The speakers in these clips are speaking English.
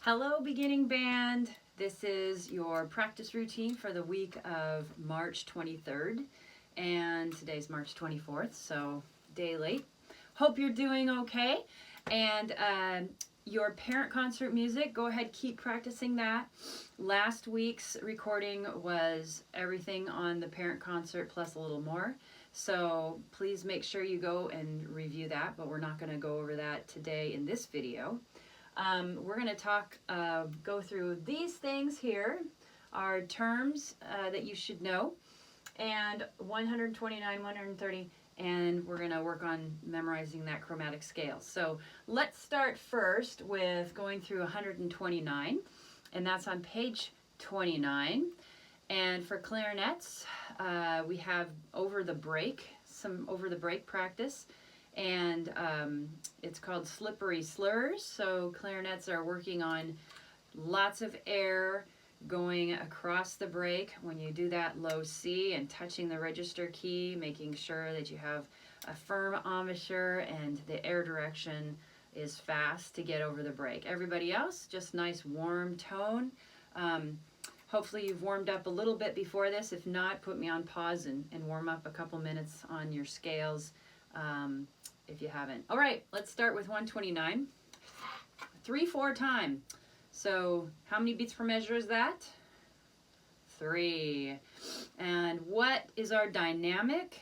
Hello, beginning band. This is your practice routine for the week of March 23rd, and today's March 24th, so day late. Hope you're doing okay. And your parent concert music, go ahead, keep practicing that. Last week's recording was everything on the parent concert plus a little more. So please make sure you go and review that, but we're not going to go over that today in this video. We're going to go through these things here, are terms that you should know, and 129, 130, and we're going to work on memorizing that chromatic scale. So let's start first with going through 129, and that's on page 29. And for clarinets, we have some over the break practice. And it's called slippery slurs. So clarinets are working on lots of air going across the break when you do that low C and touching the register key, making sure that you have a firm embouchure and the air direction is fast to get over the break. Everybody else, just nice warm tone. Hopefully you've warmed up a little bit before this. If not, put me on pause and warm up a couple minutes on your scales. If you haven't. All right, let's start with 129. 3/4 time. So how many beats per measure is that? 3. And what is our dynamic?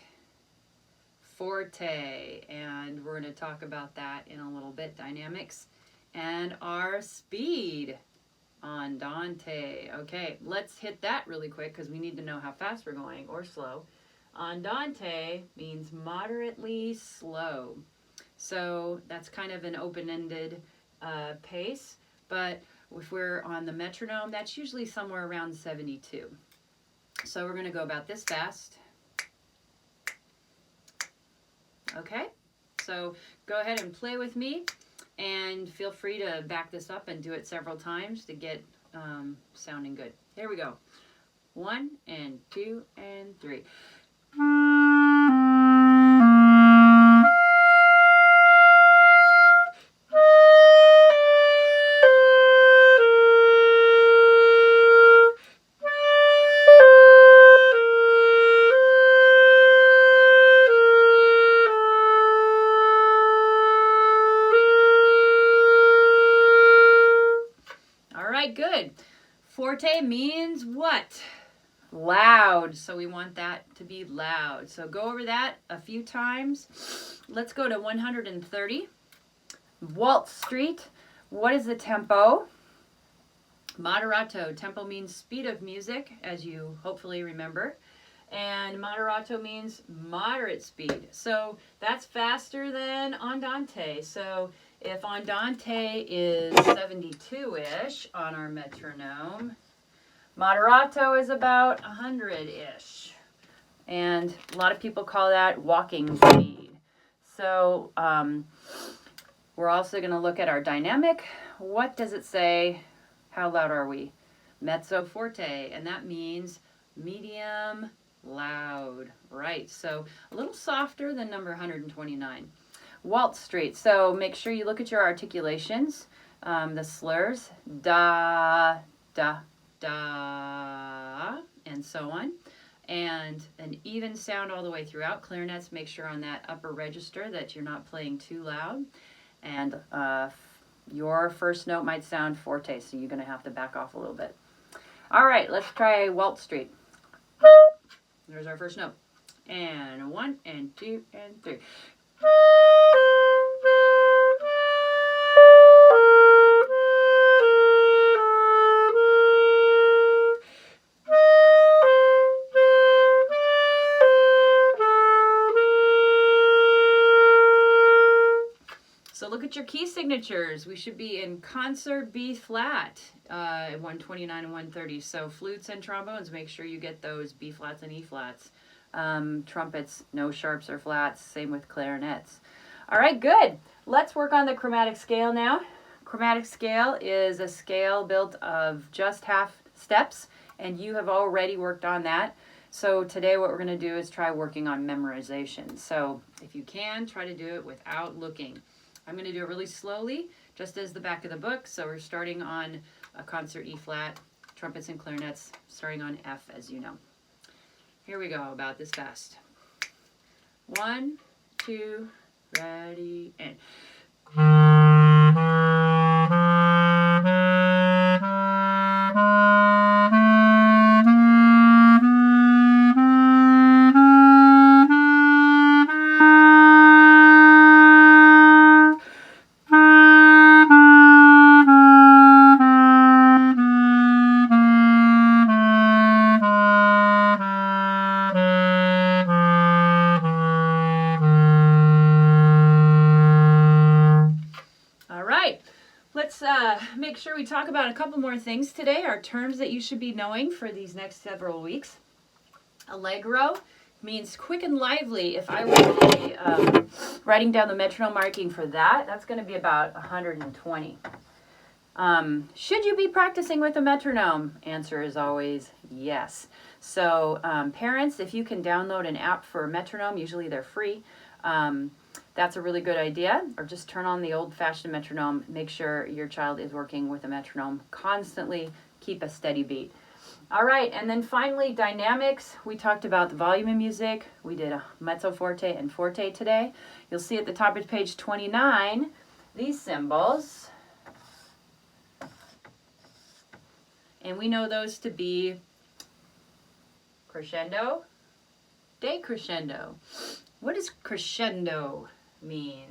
Forte. And we're going to talk about that in a little bit, dynamics. And our speed, andante. Okay, let's hit that really quick because we need to know how fast we're going or slow. Andante means moderately slow. So that's kind of an open-ended pace, but if we're on the metronome, that's usually somewhere around 72. So we're going to go about this fast. Okay, so go ahead and play with me, and feel free to back this up and do it several times to get sounding good. Here we go. 1 and 2 and 3. All right, good. Forte means what? Loud, so we want that to be loud. So go over that a few times. Let's go to 130. Waltz Street. What is the tempo? Moderato. Tempo means speed of music, as you hopefully remember. And moderato means moderate speed. So that's faster than andante. So if andante is 72-ish on our metronome, moderato is about 100-ish. And a lot of people call that walking speed. So we're also going to look at our dynamic. What does it say? How loud are we? Mezzo forte, and that means medium loud. Right, so a little softer than number 129. Waltz Street, so make sure you look at your articulations, the slurs, da, da, da, and so on. And an even sound all the way throughout. Clarinets, make sure on that upper register that you're not playing too loud. And your first note might sound forte, so you're going to have to back off a little bit. All right, let's try Waltz Street. There's our first note. And 1 and 2 and 3. So look at your key signatures. We should be in concert B flat, 129 and 130. So flutes and trombones, make sure you get those B flats and E flats. Trumpets, no sharps or flats. Same with clarinets. All right, good. Let's work on the chromatic scale now. Chromatic scale is a scale built of just half steps, and you have already worked on that. So today what we're going to do is try working on memorization. So if you can, try to do it without looking. I'm going to do it really slowly just as the back of the book. So we're starting on a concert E flat, trumpets and clarinets, starting on F, as you know. Here we go, about this fast. 1, 2, ready, and... Let's make sure we talk about a couple more things today, our terms that you should be knowing for these next several weeks. Allegro means quick and lively. If I were writing down the metronome marking for that, that's going to be about 120. Should you be practicing with a metronome? Answer is always yes. So parents, if you can download an app for a metronome, usually they're free, that's a really good idea. Or just turn on the old-fashioned metronome. Make sure your child is working with a metronome constantly. Keep a steady beat. All right, and then finally, dynamics. We talked about the volume of music. We did a mezzo forte and forte today. You'll see at the top of page 29 these symbols. And we know those to be crescendo, decrescendo. What does crescendo mean?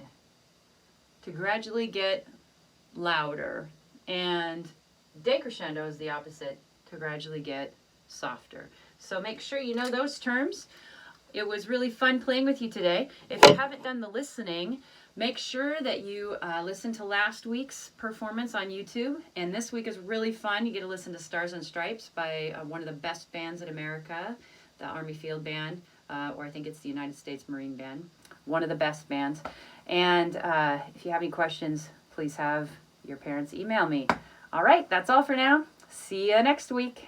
To gradually get louder. And decrescendo is the opposite, to gradually get softer. So make sure you know those terms. It was really fun playing with you today. If you haven't done the listening, make sure that you listen to last week's performance on YouTube. And this week is really fun. You get to listen to Stars and Stripes by one of the best bands in America, the Army Field Band, or I think it's the United States Marine Band. One of the best bands. And if you have any questions, please have your parents email me. All right, that's all for now. See you next week.